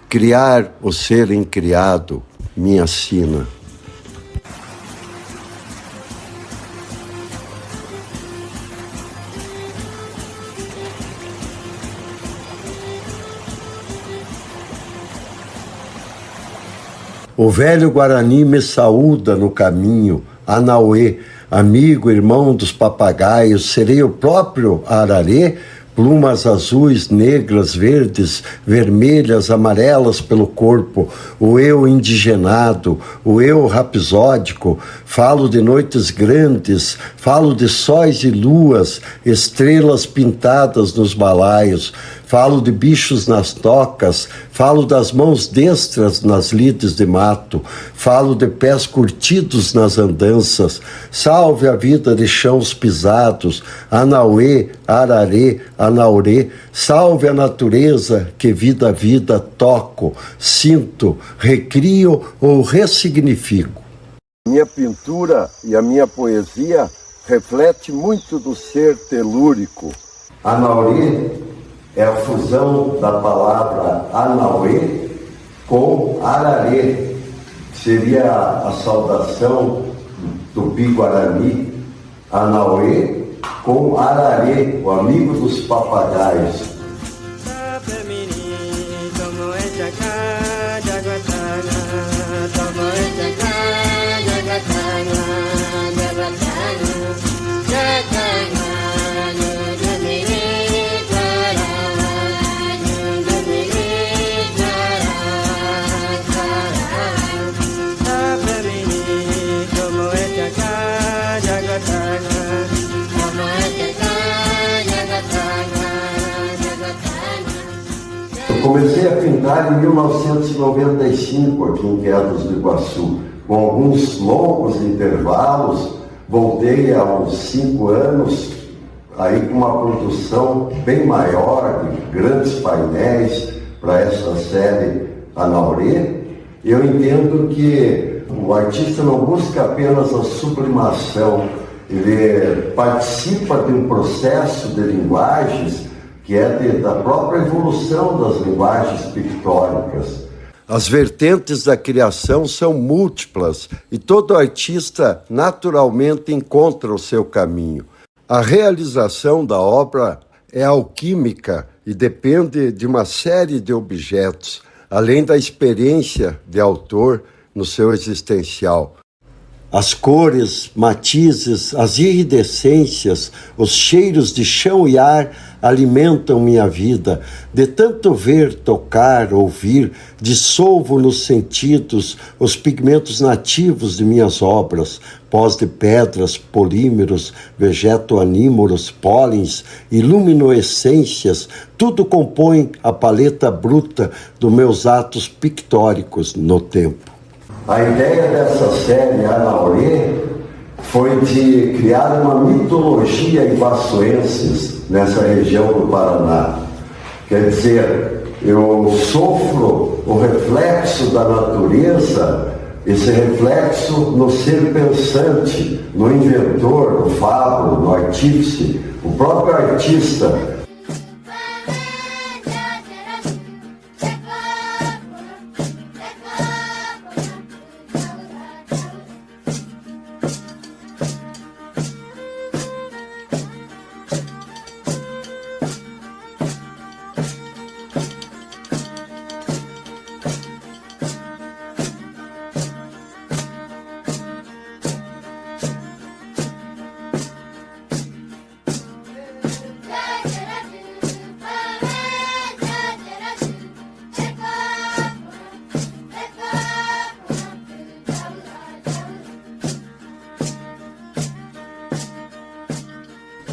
criar o ser incriado, minha sina. O velho Guarani me saúda no caminho, Anauê, amigo, irmão dos papagaios, serei o próprio ararê, plumas azuis, negras, verdes, vermelhas, amarelas pelo corpo, o eu indigenado, o eu rapsódico, falo de noites grandes, falo de sóis e luas, estrelas pintadas nos balaios, falo de bichos nas tocas, falo das mãos destras nas lides de mato, falo de pés curtidos nas andanças, salve a vida de chãos pisados, Anauê, ararê, Anaurê, salve a natureza que vida a vida toco, sinto, recrio ou ressignifico. Minha pintura e a minha poesia reflete muito do ser telúrico. Anaurê é a fusão da palavra Anauê com ararê, seria a saudação tupi-guarani, Anauê com ararê, o amigo dos papagaios. Comecei a pintar em 1995 aqui em Quedas do Iguaçu, com alguns longos intervalos. Voltei há uns 5 anos, aí com uma produção bem maior, de grandes painéis para essa série Anaurê. Eu entendo que o artista não busca apenas a sublimação, ele participa de um processo de linguagens que é da própria evolução das linguagens pictóricas. As vertentes da criação são múltiplas e todo artista naturalmente encontra o seu caminho. A realização da obra é alquímica e depende de uma série de objetos, além da experiência de autor no seu existencial. As cores, matizes, as iridescências, os cheiros de chão e ar alimentam minha vida. De tanto ver, tocar, ouvir, dissolvo nos sentidos os pigmentos nativos de minhas obras, pós de pedras, polímeros, vegetoanímoros, pólens e luminoescências, tudo compõe a paleta bruta dos meus atos pictóricos no tempo. A ideia dessa série Anaurê foi de criar uma mitologia iguaçuenses nessa região do Paraná. Quer dizer, eu sofro o reflexo da natureza, esse reflexo no ser pensante, no inventor, no fábulo, no artífice, o próprio artista.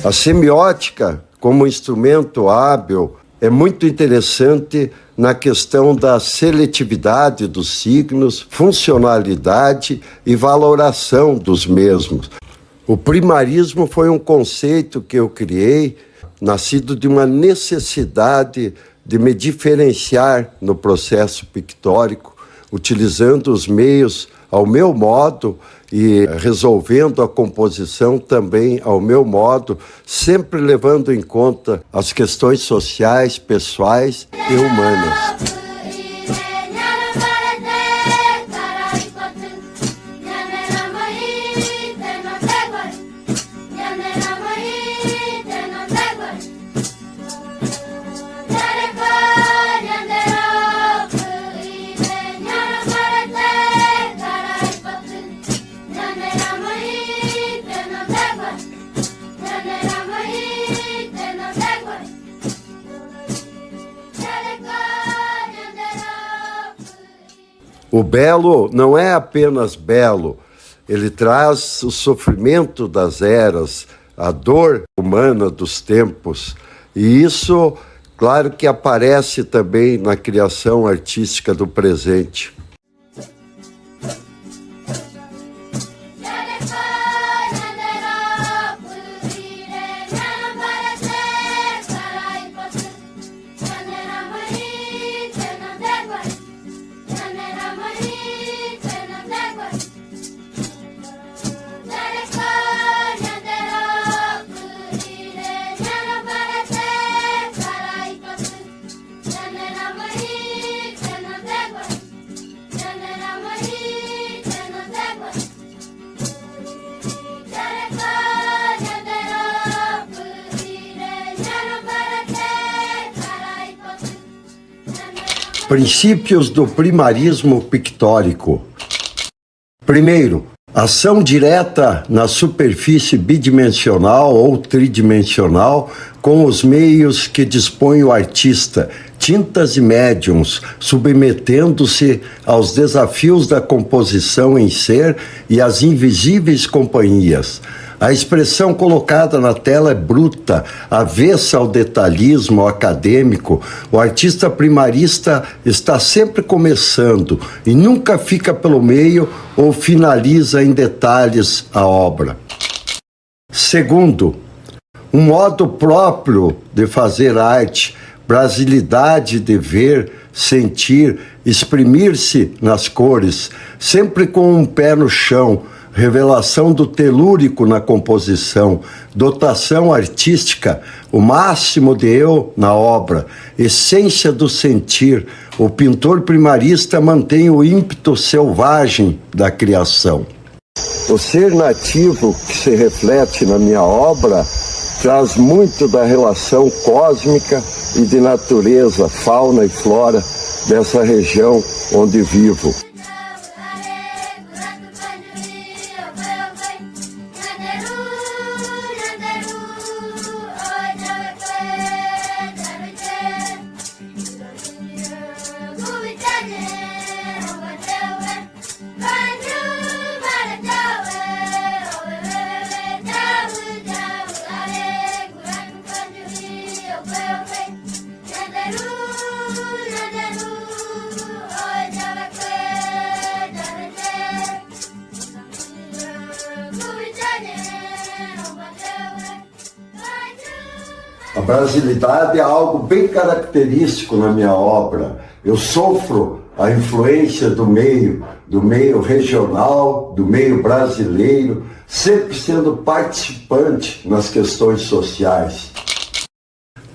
A semiótica, como instrumento hábil, é muito interessante na questão da seletividade dos signos, funcionalidade e valoração dos mesmos. O primarismo foi um conceito que eu criei, nascido de uma necessidade de me diferenciar no processo pictórico, utilizando os meios ao meu modo e resolvendo a composição também ao meu modo, sempre levando em conta as questões sociais, pessoais e humanas. O belo não é apenas belo, ele traz o sofrimento das eras, a dor humana dos tempos. E isso, claro que aparece também na criação artística do presente. Princípios do primarismo pictórico. Primeiro, ação direta na superfície bidimensional ou tridimensional com os meios que dispõe o artista, tintas e médiums, submetendo-se aos desafios da composição em ser e às invisíveis companhias. A expressão colocada na tela é bruta, avessa ao detalhismo acadêmico. O artista primarista está sempre começando e nunca fica pelo meio ou finaliza em detalhes a obra. Segundo, um modo próprio de fazer arte, brasilidade de ver, sentir, exprimir-se nas cores, sempre com um pé no chão, revelação do telúrico na composição, dotação artística, o máximo de eu na obra, essência do sentir. O pintor primarista mantém o ímpeto selvagem da criação. O ser nativo que se reflete na minha obra traz muito da relação cósmica e de natureza, fauna e flora dessa região onde vivo. A brasilidade é algo bem característico na minha obra. Eu sofro a influência do meio regional, do meio brasileiro, sempre sendo participante nas questões sociais.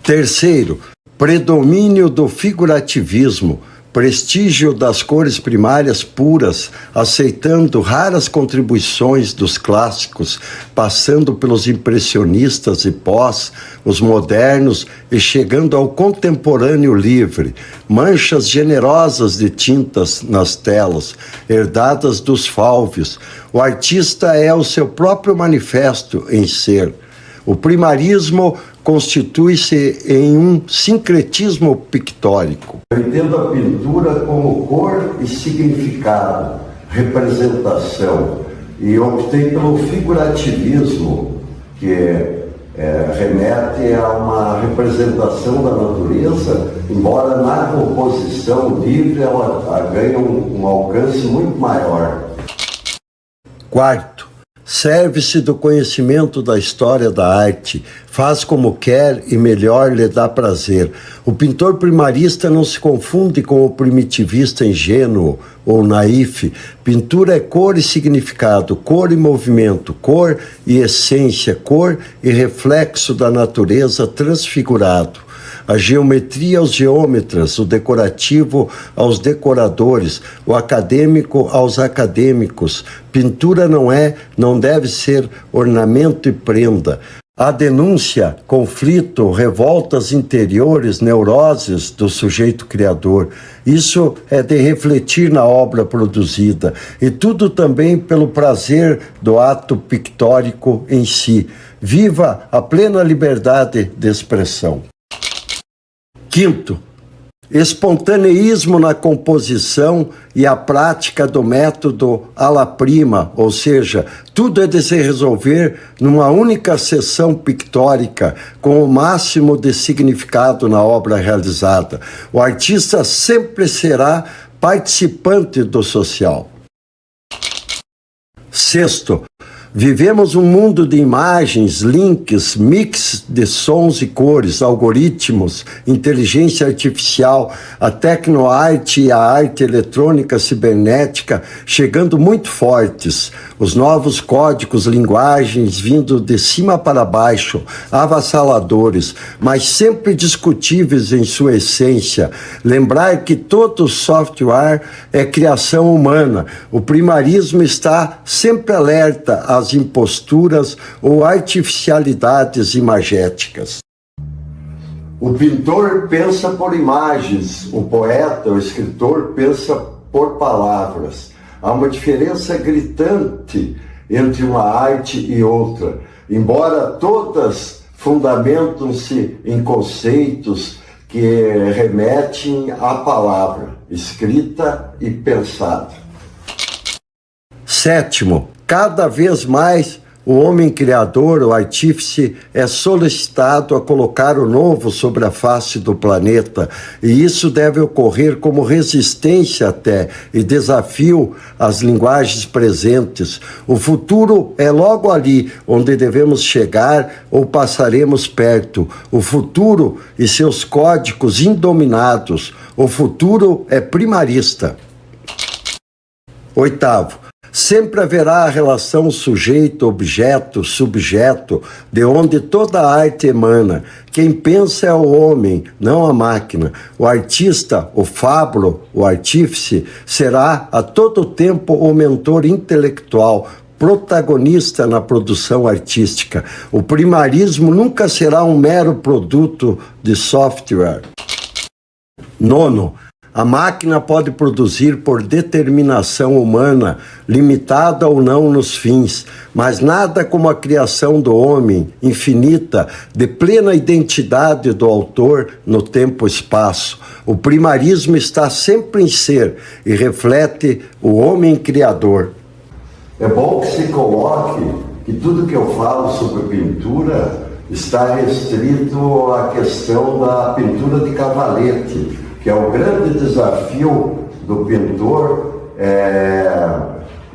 Terceiro, predomínio do figurativismo, prestígio das cores primárias puras, aceitando raras contribuições dos clássicos, passando pelos impressionistas e pós, os modernos e chegando ao contemporâneo livre, manchas generosas de tintas nas telas, herdadas dos fálvios. O artista é o seu próprio manifesto em ser. O primarismo constitui-se em um sincretismo pictórico. Eu entendo a pintura como cor e significado, representação, e optei pelo figurativismo, que remete a uma representação da natureza, embora na composição livre ela ganhe um alcance muito maior. Quarto, serve-se do conhecimento da história da arte, faz como quer e melhor lhe dá prazer. O pintor primarista não se confunde com o primitivista ingênuo ou naif. Pintura é cor e significado, cor e movimento, cor e essência, cor e reflexo da natureza transfigurado. A geometria aos geômetras, o decorativo aos decoradores, o acadêmico aos acadêmicos. Pintura não deve ser ornamento e prenda. A denúncia, conflito, revoltas interiores, neuroses do sujeito criador. Isso é de refletir na obra produzida, e tudo também pelo prazer do ato pictórico em si. Viva a plena liberdade de expressão. Quinto, Espontaneísmo na composição e a prática do método alla prima, ou seja, tudo é de se resolver numa única sessão pictórica, com o máximo de significado na obra realizada. O artista sempre será participante do social. Sexto, vivemos um mundo de imagens, links, mix de sons e cores, algoritmos, inteligência artificial, a tecnoarte e a arte eletrônica cibernética chegando muito fortes. Os novos códigos, linguagens vindo de cima para baixo, avassaladores, mas sempre discutíveis em sua essência. Lembrar que todo software é criação humana. O primarismo está sempre alerta às imposturas ou artificialidades imagéticas. O pintor pensa por imagens, o poeta, o escritor pensa por palavras. Há uma diferença gritante entre uma arte e outra, embora todas fundamentam-se em conceitos que remetem à palavra, escrita e pensada. Sétimo, cada vez mais o homem criador, o artífice, é solicitado a colocar o novo sobre a face do planeta, e isso deve ocorrer como resistência até e desafio às linguagens presentes. O futuro é logo ali onde devemos chegar ou passaremos perto. O futuro e seus códigos indominados. O futuro é primarista. Oitavo, sempre haverá a relação sujeito-objeto, subjeto, de onde toda a arte emana. Quem pensa é o homem, não a máquina. O artista, o fábulo, o artífice, será a todo tempo o mentor intelectual, protagonista na produção artística. O primarismo nunca será um mero produto de software. Nono, a máquina pode produzir por determinação humana, limitada ou não nos fins, mas nada como a criação do homem, infinita, de plena identidade do autor no tempo-espaço. O primarismo está sempre em ser e reflete o homem criador. É bom que se coloque que tudo que eu falo sobre pintura está restrito à questão da pintura de cavalete, que é o grande desafio do pintor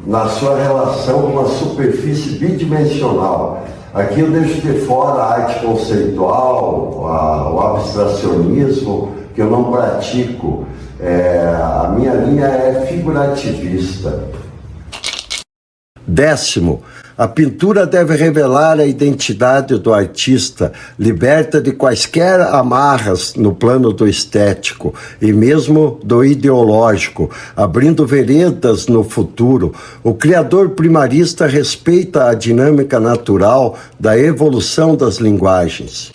na sua relação com a superfície bidimensional. Aqui eu deixo de fora a arte conceitual, o abstracionismo, que eu não pratico. A minha linha é figurativista. Décimo, a pintura deve revelar a identidade do artista, liberta de quaisquer amarras no plano do estético e mesmo do ideológico, abrindo veredas no futuro. O criador primarista respeita a dinâmica natural da evolução das linguagens.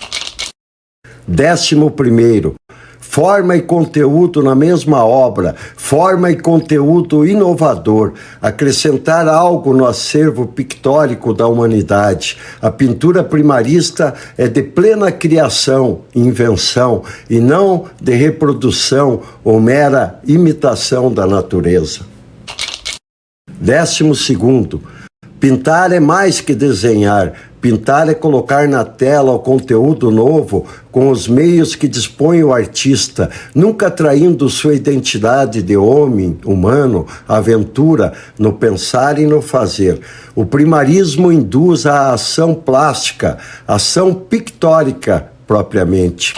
11º, forma e conteúdo na mesma obra, forma e conteúdo inovador, acrescentar algo no acervo pictórico da humanidade. A pintura primarista é de plena criação, invenção, e não de reprodução ou mera imitação da natureza. 12º, pintar é mais que desenhar. Pintar é colocar na tela o conteúdo novo com os meios que dispõe o artista, nunca traindo sua identidade de homem, humano, aventura, no pensar e no fazer. O primarismo induz à ação plástica, ação pictórica propriamente.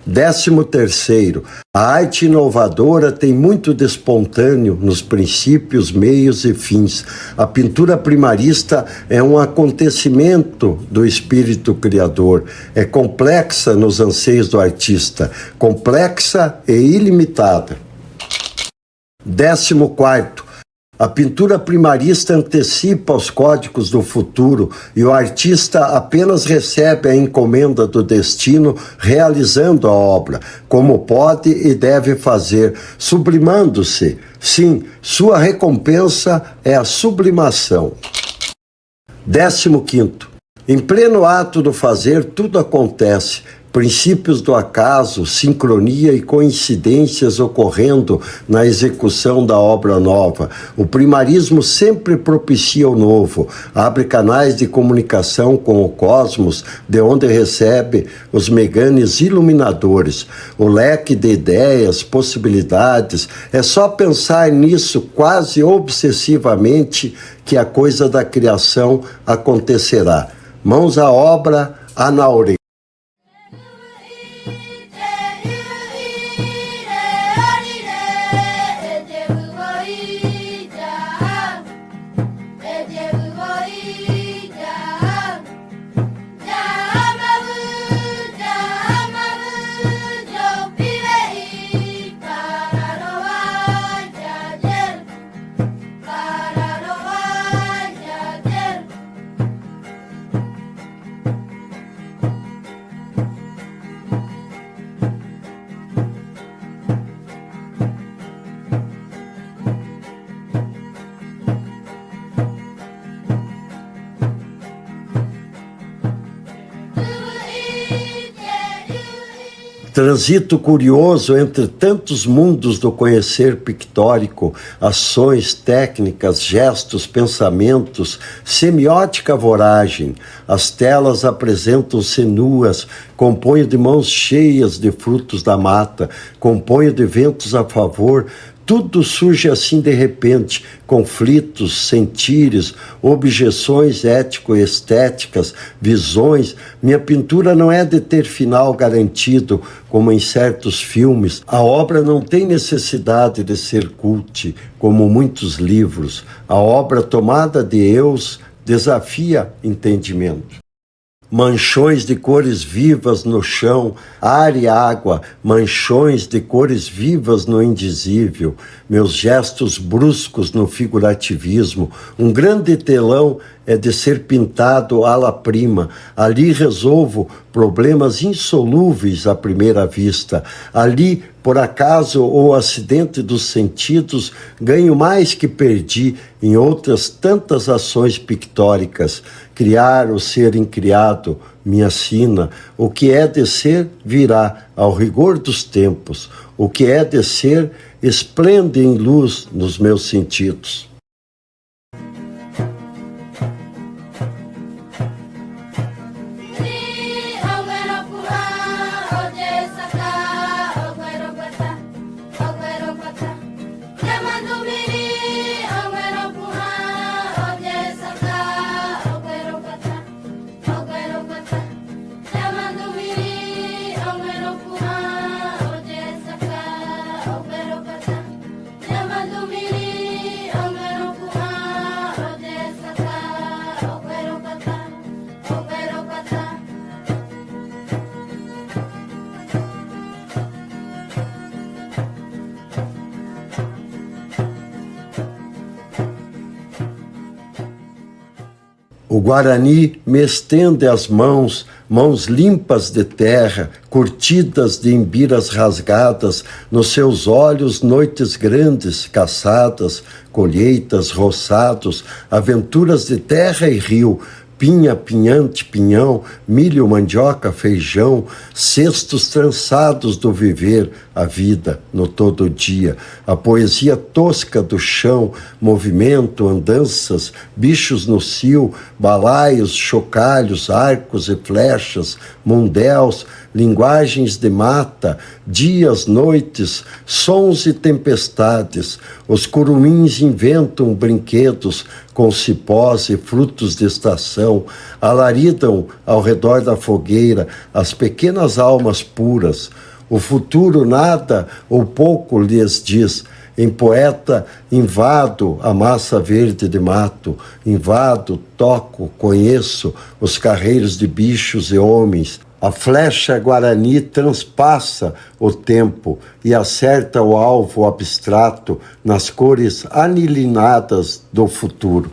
13º, a arte inovadora tem muito de espontâneo nos princípios, meios e fins. A pintura primarista é um acontecimento do espírito criador. É complexa nos anseios do artista, complexa e ilimitada. 14º, a pintura primarista antecipa os códigos do futuro e o artista apenas recebe a encomenda do destino realizando a obra, como pode e deve fazer, sublimando-se. Sim, sua recompensa é a sublimação. 15º, em pleno ato do fazer, tudo acontece. princípios do acaso, sincronia e coincidências ocorrendo na execução da obra nova. O primarismo sempre propicia o novo, abre canais de comunicação com o cosmos, de onde recebe os meganes iluminadores. O leque de ideias, possibilidades, é só pensar nisso quase obsessivamente que a coisa da criação acontecerá. Mãos à obra, Anaure. Transito curioso entre tantos mundos do conhecer pictórico, ações, técnicas, gestos, pensamentos, semiótica voragem. As telas apresentam-se nuas, componho de mãos cheias de frutos da mata, componho de ventos a favor. Tudo surge assim de repente, conflitos, sentires, objeções ético-estéticas, visões. Minha pintura não é de ter final garantido, como em certos filmes. A obra não tem necessidade de ser cult, como muitos livros. A obra tomada de eus desafia entendimento. Manchões de cores vivas no chão, ar e água, manchões de cores vivas no indizível, meus gestos bruscos no figurativismo, um grande telão é de ser pintado à la prima, ali resolvo problemas insolúveis à primeira vista, ali, por acaso ou acidente dos sentidos, ganho mais que perdi em outras tantas ações pictóricas. Criar ou ser incriado, minha sina, o que é de ser virá ao rigor dos tempos, o que é de ser esplende em luz nos meus sentidos. O Guarani me estende as mãos, mãos limpas de terra, curtidas de embiras rasgadas, nos seus olhos noites grandes, caçadas, colheitas, roçados, aventuras de terra e rio, pinha, pinhante, pinhão, milho, mandioca, feijão, cestos trançados do viver, a vida no todo dia, a poesia tosca do chão, movimento, andanças, bichos no cio, balaios, chocalhos, arcos e flechas, mundéus, linguagens de mata, dias, noites, sons e tempestades. Os curumins inventam brinquedos com cipós e frutos de estação, alaridam ao redor da fogueira as pequenas almas puras. O futuro nada ou pouco lhes diz. Em poeta, invado a massa verde de mato, invado, toco, conheço os carreiros de bichos e homens. A flecha guarani transpassa o tempo e acerta o alvo abstrato nas cores anilinadas do futuro.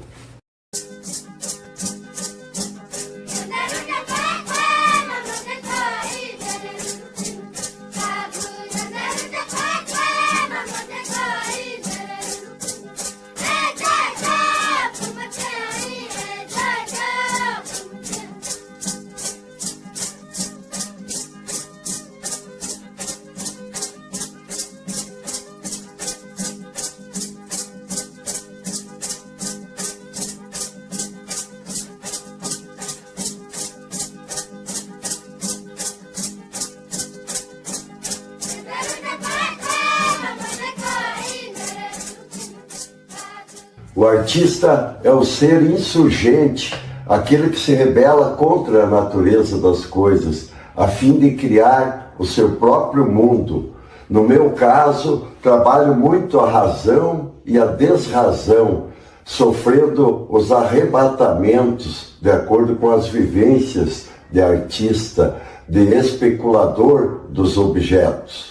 O artista é o ser insurgente, aquele que se rebela contra a natureza das coisas, a fim de criar o seu próprio mundo. No meu caso, trabalho muito a razão e a desrazão, sofrendo os arrebatamentos de acordo com as vivências de artista, de especulador dos objetos.